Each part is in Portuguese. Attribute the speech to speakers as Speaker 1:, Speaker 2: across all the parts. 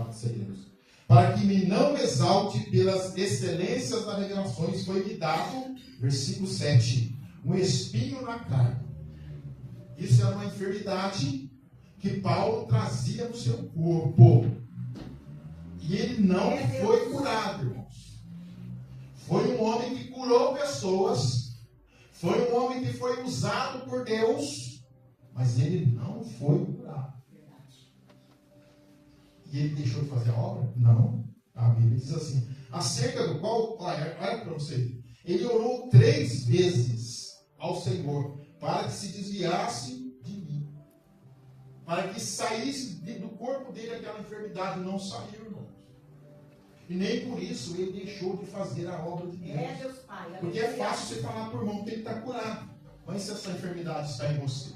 Speaker 1: quatro segredos. Para que me não exalte pelas excelências das revelações, foi-me dado, versículo 7, um espinho na carne. Isso era uma enfermidade que Paulo trazia no seu corpo. E ele não foi curado, irmãos. Foi um homem que curou pessoas. Foi um homem que foi usado por Deus. Mas ele não foi curado. E ele deixou de fazer a obra? Não. A Bíblia diz assim, acerca do qual, olha para você, ele orou 3 vezes ao Senhor, para que se desviasse de mim. Para que saísse do corpo dele aquela enfermidade. Não saiu, irmãos. E nem por isso ele deixou de fazer a obra de Deus.
Speaker 2: Deus Pai.
Speaker 1: Porque é fácil você falar por irmão que ele está curado. Mas se essa enfermidade está em você,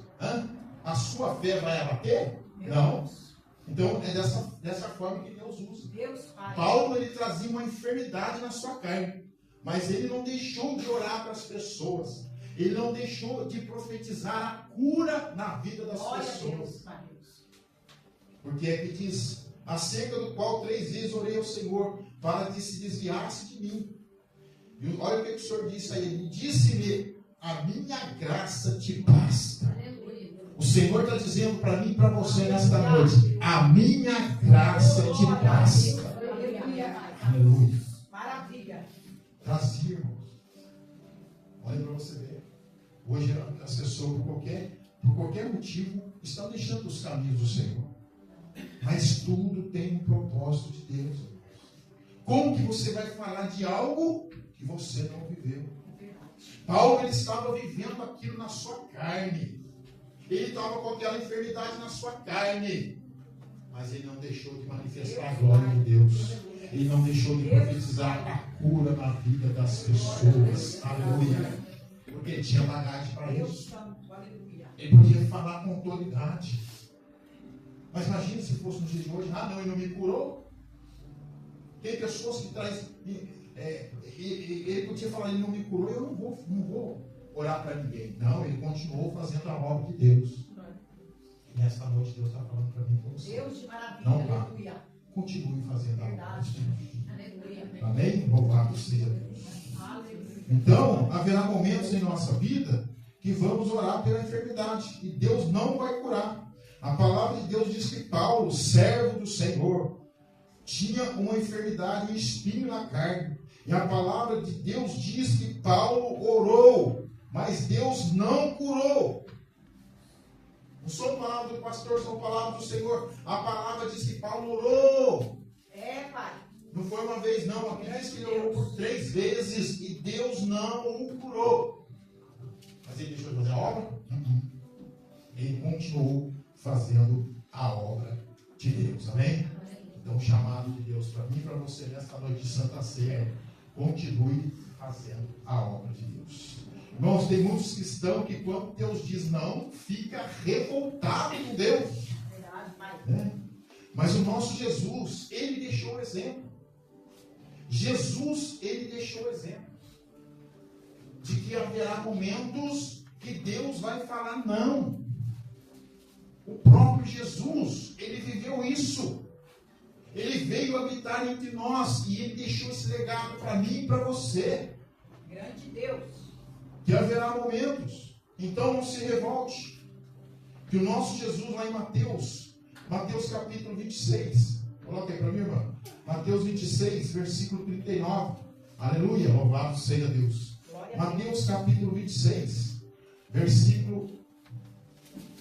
Speaker 1: a sua fé vai abater? Não. Então é dessa forma que Deus usa.
Speaker 2: Deus Pai.
Speaker 1: Paulo, ele trazia uma enfermidade na sua carne. Mas ele não deixou de orar para as pessoas. Ele não deixou de profetizar a cura na vida das pessoas. Porque é que diz, acerca do qual 3 vezes orei ao Senhor, para que se desviasse de mim. E olha o que o Senhor disse a ele. Disse-me, a minha graça te basta. O Senhor está dizendo para mim e para você nesta noite, a minha graça te basta. Aleluia.
Speaker 2: Maravilha.
Speaker 1: Trazia, irmãos. Olha para você ver. Hoje as pessoas, por qualquer motivo, estão deixando os caminhos do Senhor. Mas tudo tem um propósito de Deus. Como que você vai falar de algo que você não viveu? Paulo, ele estava vivendo aquilo na sua carne. Ele estava com aquela enfermidade na sua carne. Mas ele não deixou de manifestar a glória de Deus. Ele não deixou de profetizar a cura na vida das pessoas. Aleluia. Porque ele tinha bagagem para isso. Ele podia falar com autoridade. Mas imagine se fosse no dia de hoje. Não, ele não me curou. Tem pessoas que trazem. Ele podia falar, ele não me curou, eu não vou orar para ninguém. Não, ele continuou fazendo a obra de Deus. E nesta noite Deus está falando para mim e para você.
Speaker 2: Deus de maravilha,
Speaker 1: não
Speaker 2: aleluia.
Speaker 1: Continue fazendo a obra de Deus.
Speaker 2: Aleluia.
Speaker 1: Amém? Louvado seja Deus. Então, haverá momentos em nossa vida que vamos orar pela enfermidade. E Deus não vai curar. A palavra de Deus diz que Paulo, servo do Senhor, tinha uma enfermidade, um espinho na carne. E a palavra de Deus diz que Paulo orou, mas Deus não curou. Não são palavras do pastor, são palavras do Senhor. A palavra diz que Paulo orou.
Speaker 2: Pai.
Speaker 1: Não foi uma vez, não. Aliás, que ele orou por 3 vezes e Deus não o curou. Mas ele deixou de fazer a obra? Ele continuou fazendo a obra de Deus. Amém? Então, o chamado de Deus para mim e para você nesta noite de Santa Ceia, continue fazendo a obra de Deus. Irmãos, tem muitos cristãos que quando Deus diz não, fica revoltado com Deus. Mas o nosso Jesus, ele deixou o exemplo. Jesus, ele deixou o exemplo de que haverá momentos que Deus vai falar não. O próprio Jesus, ele viveu isso. Ele veio habitar entre nós e ele deixou esse legado para mim e para você.
Speaker 2: Grande Deus.
Speaker 1: Que haverá momentos. Então não se revolte. Que o nosso Jesus lá em Mateus capítulo 26. Coloca aí para mim, irmão. Mateus 26, versículo 39. Aleluia, louvado seja Deus. Mateus capítulo 26, versículo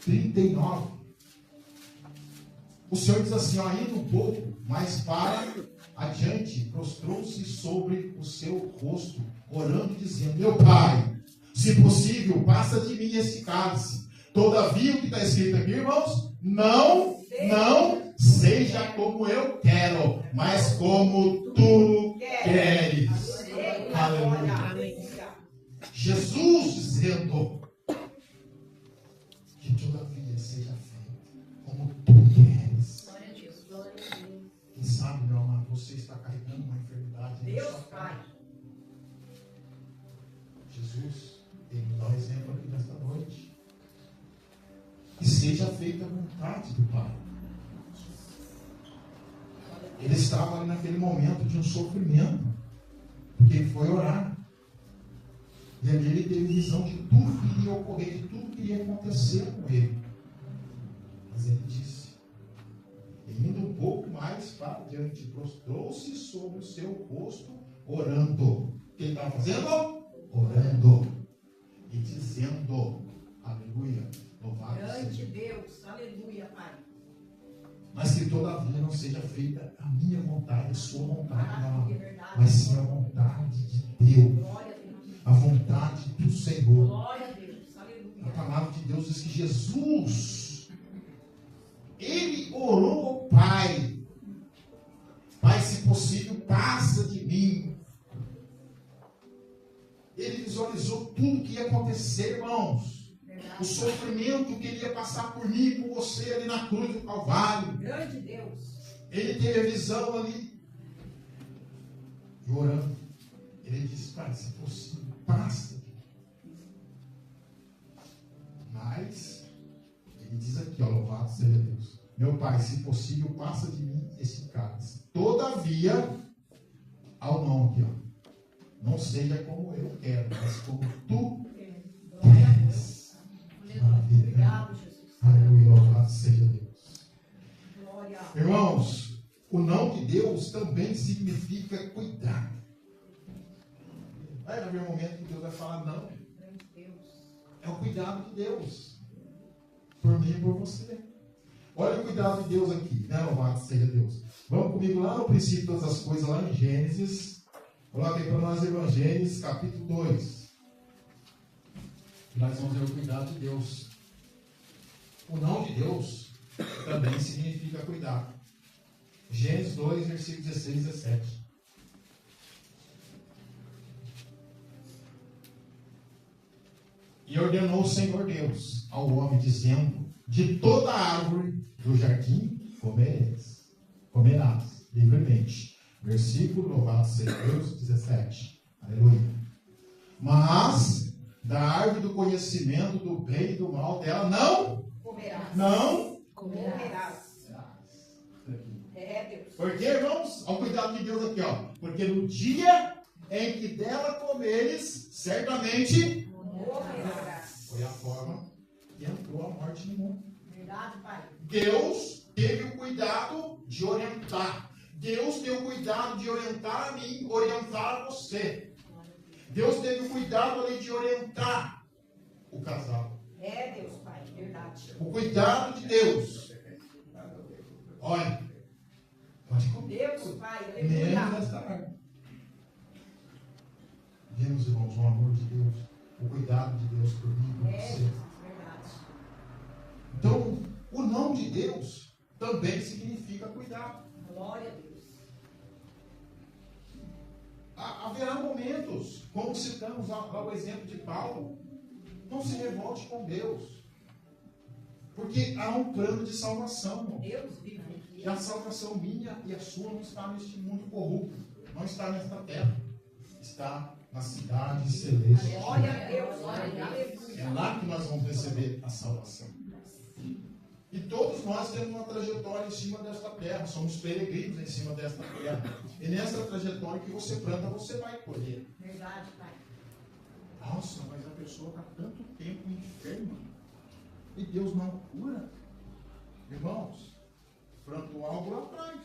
Speaker 1: 39. O Senhor diz assim, ó, indo um pouco mais para adiante, prostrou-se sobre o seu rosto, orando e dizendo, meu Pai, se possível, passa de mim esse cálice. Todavia, o que está escrito aqui, irmãos, não seja como eu quero, mas como tu queres. Aleluia. Jesus dizendo que todavia seja feito como tu queres. Quem sabe, meu amado, você está carregando uma enfermidade em sua carne. Jesus, ele nos dá um exemplo aqui nesta noite. Que seja feita a vontade do Pai. Ele estava ali naquele momento de um sofrimento, porque ele foi orar. E ali ele teve visão de tudo que iria ocorrer, de tudo que iria acontecer com ele. Mas ele disse, indo um pouco mais para diante, prostrou-se sobre o seu rosto, orando. O que ele estava fazendo? Orando. E dizendo, aleluia, louvado
Speaker 2: Grande Deus, aleluia, Pai.
Speaker 1: Mas que todavia não seja feita a minha vontade, a sua vontade, não,
Speaker 2: É verdade.
Speaker 1: mas sim a vontade de Deus,
Speaker 2: Glória a Deus.
Speaker 1: a vontade do Senhor.
Speaker 2: Glória a Deus,
Speaker 1: A
Speaker 2: aleluia.
Speaker 1: palavra de Deus diz que Jesus, ele orou ao Pai, Pai, se possível, passa de mim. Ele visualizou tudo que ia acontecer, irmãos.
Speaker 2: Verdade.
Speaker 1: O sofrimento que ele ia passar por mim e por você ali na cruz do Calvário.
Speaker 2: Grande Deus.
Speaker 1: Ele teve a visão ali. E orando, ele disse, Pai, se possível, passa. Mas, ele diz aqui, ó, louvado seja Deus. Meu Pai, se possível, passa de mim esse cálice. Todavia, ao não aqui, ó. Não seja como eu quero, mas como tu
Speaker 2: Glória a Deus.
Speaker 1: Maravilha.
Speaker 2: Obrigado, Jesus.
Speaker 1: Aleluia, louvado seja Deus.
Speaker 2: Glória.
Speaker 1: Irmãos, o não de Deus também significa cuidar. Vai haver um momento que Deus vai falar não.
Speaker 2: Grande Deus.
Speaker 1: É o cuidado de Deus. Por mim e por você. Olha o cuidado de Deus aqui, né? Louvado seja Deus. Vamos comigo lá no princípio de todas as coisas, lá em Gênesis. Coloque aí para nós, Gênesis, capítulo 2. Nós vamos ver o cuidado de Deus. O não de Deus também significa cuidado. Gênesis 2, versículos 16 e 17. E ordenou o Senhor Deus ao homem, dizendo, de toda árvore do jardim comerás livremente. Versículo, louvado seja Deus, 17. Aleluia. Mas da árvore do conhecimento do bem e do mal dela não
Speaker 2: Comerás. É, Deus.
Speaker 1: Porque, irmãos, ao cuidado de Deus aqui, ó. Porque no dia em que dela comeres, certamente
Speaker 2: Comerás.
Speaker 1: foi a forma que entrou a morte no mundo.
Speaker 2: Verdade, Pai.
Speaker 1: Deus teve o cuidado de orientar. Deus teve o cuidado de orientar a mim, orientar a você. Deus teve o cuidado ali de orientar o casal.
Speaker 2: É, Deus, Pai. Verdade.
Speaker 1: O cuidado de Deus. Olha, pode comer.
Speaker 2: Deus, Pai.
Speaker 1: Menos
Speaker 2: Aleluia.
Speaker 1: desta árvore. Vemos, irmãos, o amor de Deus, o cuidado de Deus por mim e por
Speaker 2: É,
Speaker 1: você.
Speaker 2: Jesus. Verdade.
Speaker 1: Então, o não de Deus também significa cuidado.
Speaker 2: Glória a Deus.
Speaker 1: Haverá momentos, como citamos lá o exemplo de Paulo, não se revolte com Deus. Porque há um plano de salvação, irmão.
Speaker 2: Deus vive.
Speaker 1: E a salvação minha e a sua não está neste mundo corrupto, não está nesta terra, está na cidade celeste.
Speaker 2: Glória a Deus. Aleluia.
Speaker 1: É lá que nós vamos receber a salvação. E todos nós temos uma trajetória em cima desta terra, somos peregrinos em cima desta terra. E nessa trajetória que você planta, você vai colher.
Speaker 2: Verdade, Pai.
Speaker 1: Nossa, mas a pessoa está tanto tempo enferma e Deus não cura. Irmãos, plantou algo lá atrás.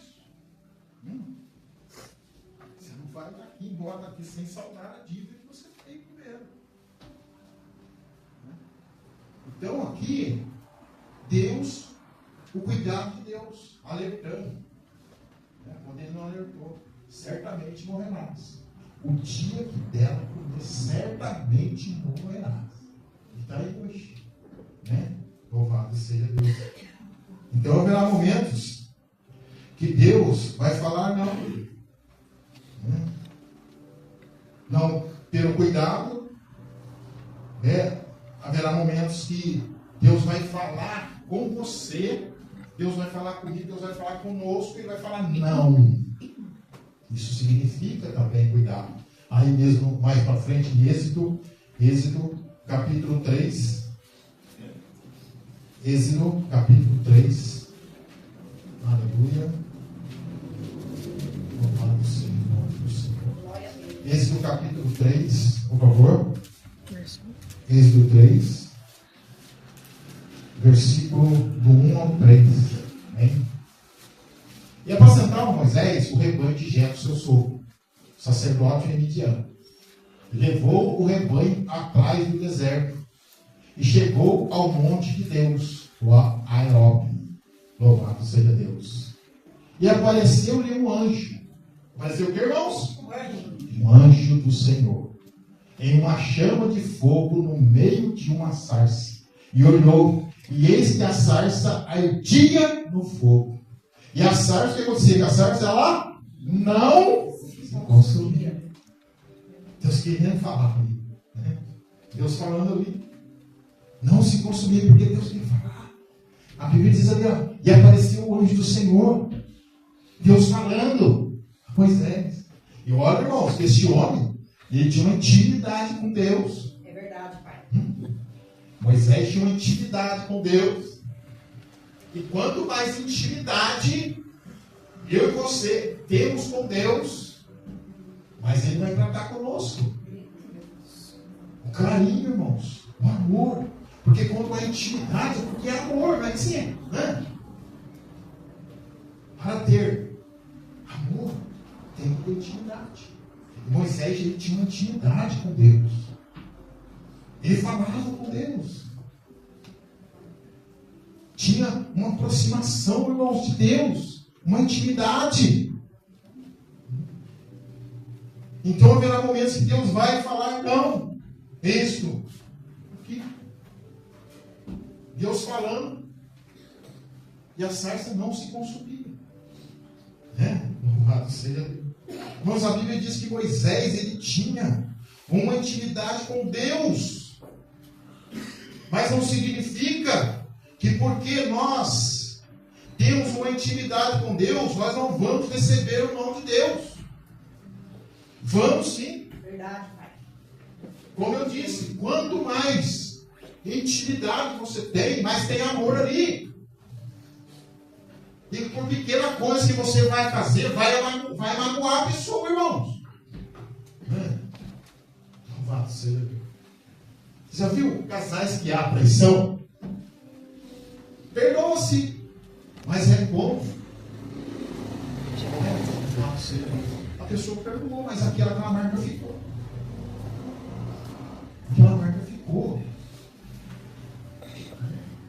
Speaker 1: Você não vai daqui, embora daqui sem saldar a dívida que você tem primeiro. Então aqui, Deus, o cuidado de Deus, alertando. Quando ele não alertou, certamente morrerás. O dia que dela comer, certamente morrerás. E está aí hoje. Louvado seja Deus. Então haverá momentos que Deus vai falar não. Não, pelo cuidado, haverá momentos que Deus vai falar com você, Deus vai falar comigo, Deus vai falar conosco e vai falar não. Isso significa também cuidado. Aí mesmo, mais para frente, em Êxodo capítulo 3. Êxodo capítulo 3. Aleluia. Êxodo capítulo 3, por favor. Êxodo 3, versículo do 1 ao 3. Amém? E apacentava Moisés o rebanho de Jetro, seu sogro, sacerdote midiano. Levou o rebanho atrás do deserto e chegou ao monte de Deus, o Aeróbio. Louvado seja Deus. E apareceu-lhe um anjo. Apareceu o que, irmãos? Um anjo do Senhor, em uma chama de fogo no meio de uma sarça. E olhou, e eis que a sarça ardia no fogo. E a sarça, o que acontecia? A sarça, ela não se consumia. Deus querendo falar ali, né? Deus falando ali. Não se consumia, porque Deus queria falar. A Bíblia diz ali, ó, e apareceu o anjo do Senhor. Deus falando a Moisés. E olha, irmãos, que esse homem, ele tinha uma intimidade com Deus.
Speaker 2: É verdade, pai.
Speaker 1: Moisés tinha uma intimidade com Deus. E quanto mais intimidade eu e você temos com Deus, mais Ele vai tratar conosco. O carinho, irmãos. O amor. Porque quando há intimidade, é porque é amor, não é assim? Né? Para ter amor, tem que ter intimidade. E Moisés, ele tinha uma intimidade com Deus. Ele falava com Deus. Tinha uma aproximação, irmãos, de Deus. Uma intimidade. Então haverá momentos que Deus vai falar, não. Isso. Aqui. Deus falando. E a sarça não se consumia. Louvado seja Deus. Irmãos, a Bíblia diz que Moisés, ele tinha uma intimidade com Deus. Mas não significa que porque nós temos uma intimidade com Deus, nós não vamos receber o nome de Deus. Vamos sim.
Speaker 2: Verdade, pai.
Speaker 1: Como eu disse, quanto mais intimidade você tem, mais tem amor ali. E por pequena coisa que você vai fazer, vai magoar a pessoa, irmãos. Louvado seja Deus. Você já viu casais que há traição? Perdoa-se, mas é como? A pessoa perdoou, mas aquela marca ficou. Aquela marca ficou.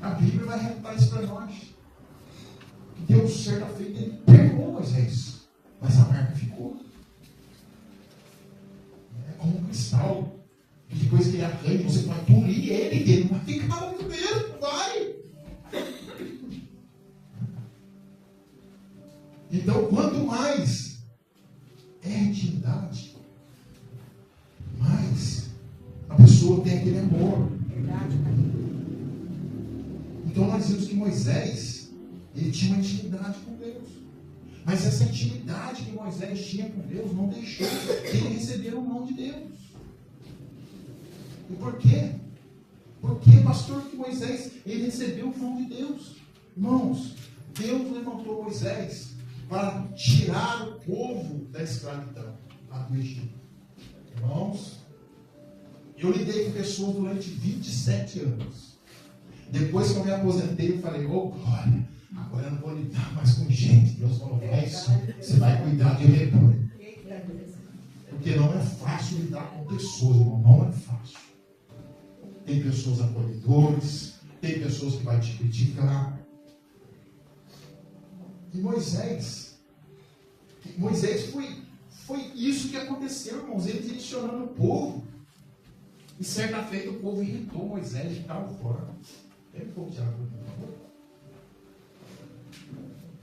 Speaker 1: A Bíblia vai relatar isso para nós. Que Deus, certa feita, ele perdoou Moisés, mas a marca ficou. É como um cristal. E depois que ele arranca, você vai polir ele não vai ficar muito mesmo, vai. Então, quanto mais é intimidade, mais a pessoa tem aquele amor.
Speaker 2: Verdade, pai.
Speaker 1: Então, nós vimos que Moisés, ele tinha uma intimidade com Deus. Mas essa intimidade que Moisés tinha com Deus não deixou ele receber o nome de Deus. E por quê? Porque, pastor, que Moisés, ele recebeu o nome de Deus. Irmãos, Deus levantou Moisés para tirar o povo da escravidão lá do Egito. Irmãos, eu lidei com pessoas durante 27 anos. Depois que eu me aposentei, eu falei, glória, agora eu não vou lidar mais com gente. Deus falou, você vai cuidar de rebanho. Porque não é fácil lidar com pessoas, irmão, não é fácil. Tem pessoas acolhedoras, tem pessoas que vão te criticar. E Moisés foi isso que aconteceu, irmãos. Ele direcionando o povo. E certa feita o povo irritou Moisés de tal forma. Pega um pouco de água, por favor.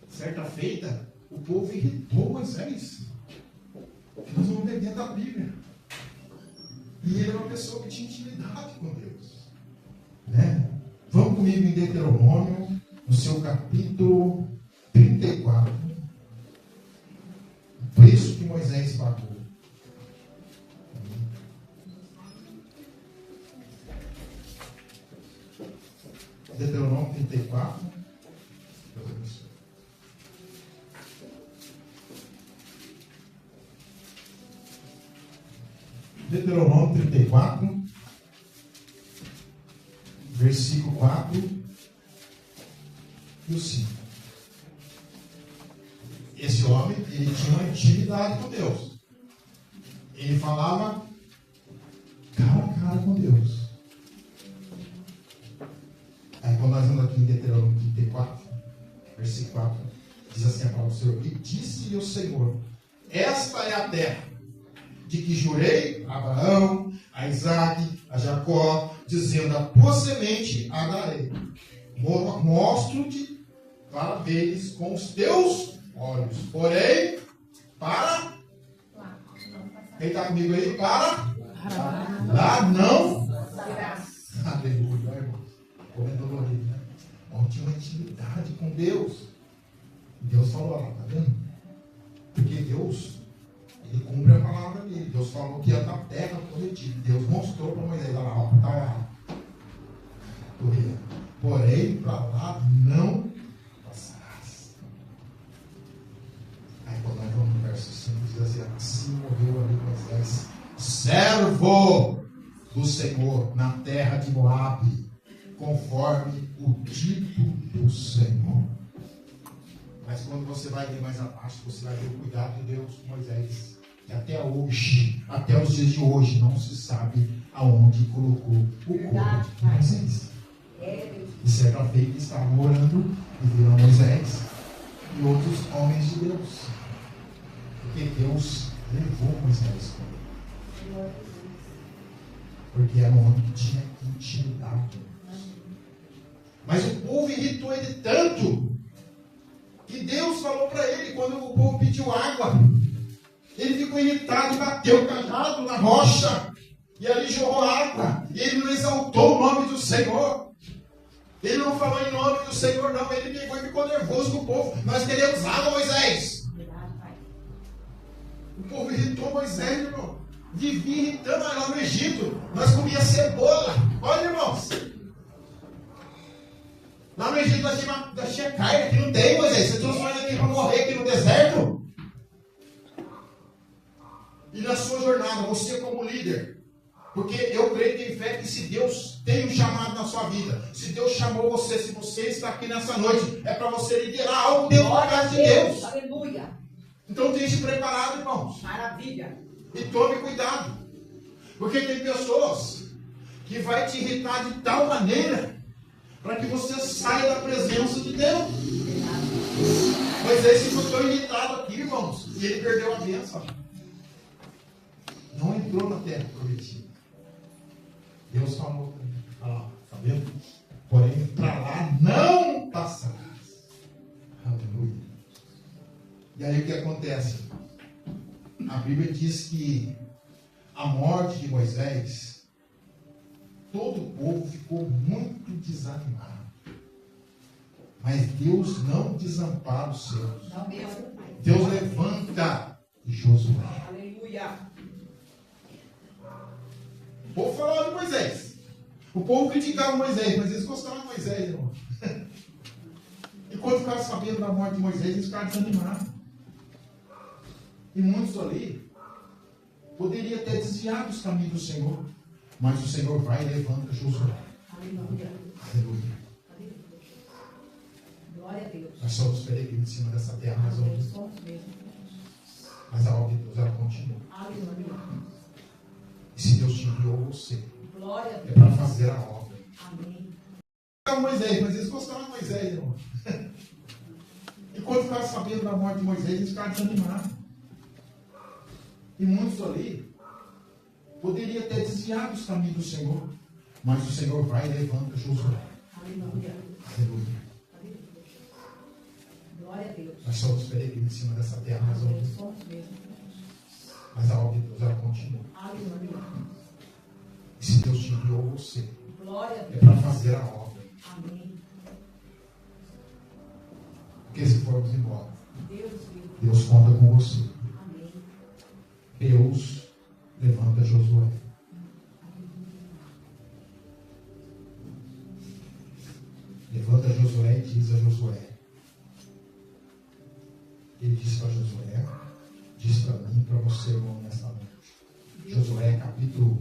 Speaker 1: Certa feita, o povo irritou Moisés. Nós vamos ver dentro da Bíblia. E ele era uma pessoa que tinha intimidade com Deus. Né? Vamos comigo em Deuteronômio, no seu capítulo 34. O preço que Moisés pagou. Deuteronômio 34. Deuteronômio 34, versículo 4 e o 5. Esse homem, ele tinha uma intimidade com Deus. Ele falava cara a cara com Deus. Aí quando nós vamos aqui em Deuteronômio 34, versículo 4, diz assim a palavra do Senhor: e disse-lhe o Senhor: esta é a terra de que jurei a Abraão, a Isaque, a Jacó, dizendo: a tua semente a darei. Mostro-te para veres com os teus olhos. Porém, para... Quem está comigo aí? Para... lá não... Aleluia, irmão. Como é dolorido, né? Tinha uma intimidade com Deus. Deus falou lá, tá vendo? Porque Deus, ele cumpre a palavra dele. Deus falou que ia dar terra prometida. Deus mostrou para Moisés, olha lá, está lá. Porém, para lá não passarás. Aí quando nós vamos no verso 5, diz assim: assim morreu ali Moisés, servo do Senhor, na terra de Moabe, conforme o dito do Senhor. Mas quando você vai ler mais abaixo, você vai ver o cuidado de Deus com Moisés. Que até hoje, até os dias de hoje, não se sabe aonde colocou o corpo de Moisés. E certa feita estavam orando e viram Moisés e outros homens de Deus. Porque Deus levou Moisés com ele. Porque era um homem que tinha intimidade. Mas o povo irritou ele tanto que Deus falou para ele, quando o povo pediu água, ele ficou irritado e bateu o cajado na rocha, e ali jorrou água, e ele não exaltou o nome do Senhor. Ele não falou em nome do Senhor, não. Ele pegou e ficou nervoso com o povo. Nós queremos água, Moisés. O povo irritou Moisés, irmão. Vivia irritando lá no Egito. Nós comíamos cebola. Olha, irmãos. Lá no Egito nós tinha carne, aqui não tem, Moisés. Você trouxe nós aqui para morrer aqui no deserto. E na sua jornada, você como líder, porque eu creio e tenho fé que se Deus tem um chamado na sua vida, se Deus chamou você, se você está aqui nessa noite, é para você liderar algo dentro da casa de Deus.
Speaker 2: Aleluia.
Speaker 1: Então esteja preparado, irmãos.
Speaker 2: Maravilha.
Speaker 1: E tome cuidado. Porque tem pessoas que vai te irritar de tal maneira para que você saia da presença de Deus. Moisés ficou tão irritado aqui, irmãos, e ele perdeu a bênção. Não entrou na terra prometida. Deus falou para ele: olha lá, está vendo? Porém, para lá não passarás. Aleluia. E aí o que acontece? A Bíblia diz que a morte de Moisés, todo o povo ficou muito desanimado. Mas Deus não desampara os seus.
Speaker 2: Não mesmo.
Speaker 1: Deus levanta Josué.
Speaker 2: Aleluia.
Speaker 1: O povo falava de Moisés. O povo criticava Moisés, mas eles gostavam de Moisés, irmão. E quando ficaram sabendo da morte de Moisés, eles ficaram desanimados. E muitos ali poderiam ter desviado os caminhos do Senhor. Mas o Senhor vai e levanta Josué.
Speaker 2: Aleluia.
Speaker 1: Aleluia.
Speaker 2: Glória a Deus.
Speaker 1: Nós somos peregrinos em cima dessa terra, mas a obra de Deus ela continua.
Speaker 2: Aleluia.
Speaker 1: E se Deus te enviou você,
Speaker 2: Glória a
Speaker 1: é
Speaker 2: Deus.
Speaker 1: para fazer a obra.
Speaker 2: Amém.
Speaker 1: Moisés, mas eles gostavam de Moisés, irmão. E quando ficaram sabendo da morte de Moisés, eles ficaram desanimados. E muitos ali poderiam ter desviado os caminhos do Senhor. Mas o Senhor vai e levanta Josué.
Speaker 2: Aleluia.
Speaker 1: Aleluia.
Speaker 2: Glória a Deus.
Speaker 1: Nós somos peregrinos em cima dessa terra, mas a obra de Deus ela continua.
Speaker 2: Aleluia.
Speaker 1: E se Deus te enviou você,
Speaker 2: Glória a
Speaker 1: é
Speaker 2: Deus.
Speaker 1: para fazer a obra.
Speaker 2: Amém.
Speaker 1: Porque se formos embora,
Speaker 2: Deus
Speaker 1: Deus conta com você.
Speaker 2: Amém.
Speaker 1: Deus levanta Josué. Levanta Josué e diz a Josué. Ele disse para Josué, diz para mim e para você, irmão, nesta noite. Josué capítulo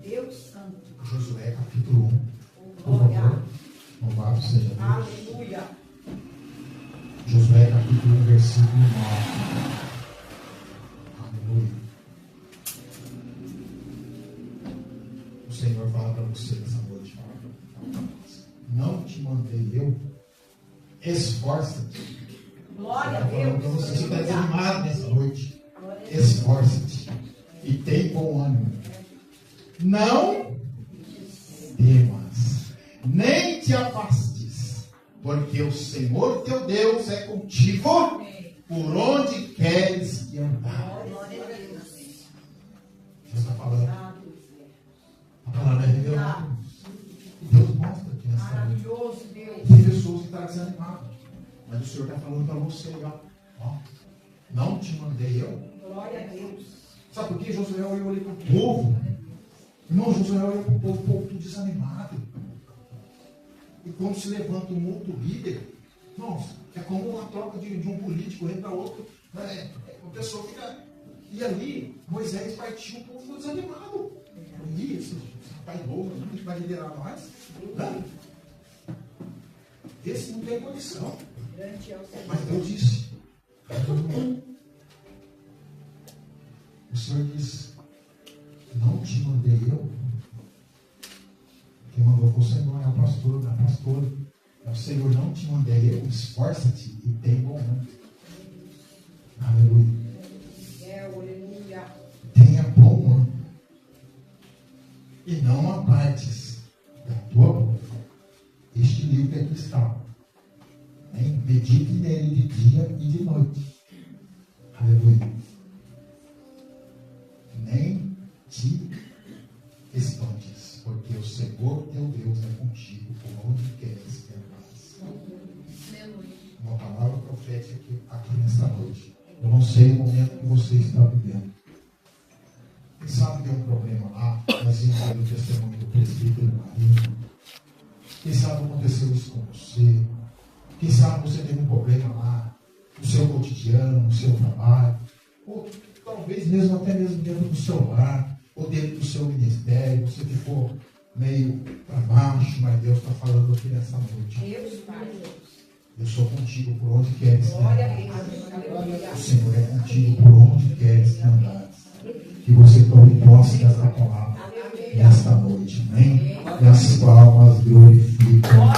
Speaker 1: 1.
Speaker 2: Deus Santo.
Speaker 1: Josué capítulo 1. Por
Speaker 2: Glória.
Speaker 1: favor. Louvado seja Deus.
Speaker 2: Aleluia.
Speaker 1: Josué capítulo 1, versículo 9. Aleluia. O Senhor fala para você nessa noite. Fala para você. Não te mandei eu. Esforça-te.
Speaker 2: Glória a
Speaker 1: Falando
Speaker 2: Deus.
Speaker 1: para você está desanimado nessa noite.
Speaker 2: Glória a Deus.
Speaker 1: Esforça-te. E tem bom ânimo. Não temas. Nem te afastes. Porque o Senhor teu Deus é contigo. Por onde queres que andar.
Speaker 2: Glória a Deus.
Speaker 1: Deus está falando. A palavra é revelada. E Deus mostra aqui nessa noite.
Speaker 2: Maravilhoso Deus.
Speaker 1: Tem pessoas que estão desanimadas. Mas o Senhor está falando para você, ó. Não te mandei eu.
Speaker 2: Glória a Deus.
Speaker 1: Sabe por que Josué olhou ali para o povo? Irmão, Josué olhou para o povo tudo desanimado. E quando se levanta um outro líder, irmãos, é como uma troca de um político para outro. A pessoa fica. E ali, Moisés partiu, o povo ficou desanimado. E esse rapaz novo, a gente vai liderar nós. Não. Esse não tem condição.
Speaker 2: Grande é o Senhor.
Speaker 1: Mas Deus disse. O Senhor disse: não te mandei eu. Quem mandou foi o Senhor, é o pastor, é a pastora. É o Senhor, não te mandei eu. Esforça-te e tem bom ânimo. Aleluia.
Speaker 2: Aleluia.
Speaker 1: Tenha bom ânimo. E não apartes da tua boca este livro que aqui está. Medite nele de dia e de noite. Aleluia. Nem te espantes, porque o Senhor teu Deus é contigo por onde queres que andares. Uma palavra profética aqui nesta noite. Eu não sei o momento que você está vivendo. Quem sabe tem um problema lá, mas entende o testemunho do presbítero Marinho. Quem sabe aconteceu isso com você. Quem sabe você tem um problema lá, no seu cotidiano, no seu trabalho, ou talvez mesmo até mesmo dentro do seu lar, ou dentro do seu ministério, você ficou meio para baixo, mas Deus está falando aqui nessa noite.
Speaker 2: Deus, Pai.
Speaker 1: Eu sou contigo por onde queres que
Speaker 2: Glória a
Speaker 1: andares.
Speaker 2: Deus. Aleluia.
Speaker 1: O Senhor é contigo por onde queres que andares. Que você tome posse dessa palavra nesta noite, amém? E as palmas glorificam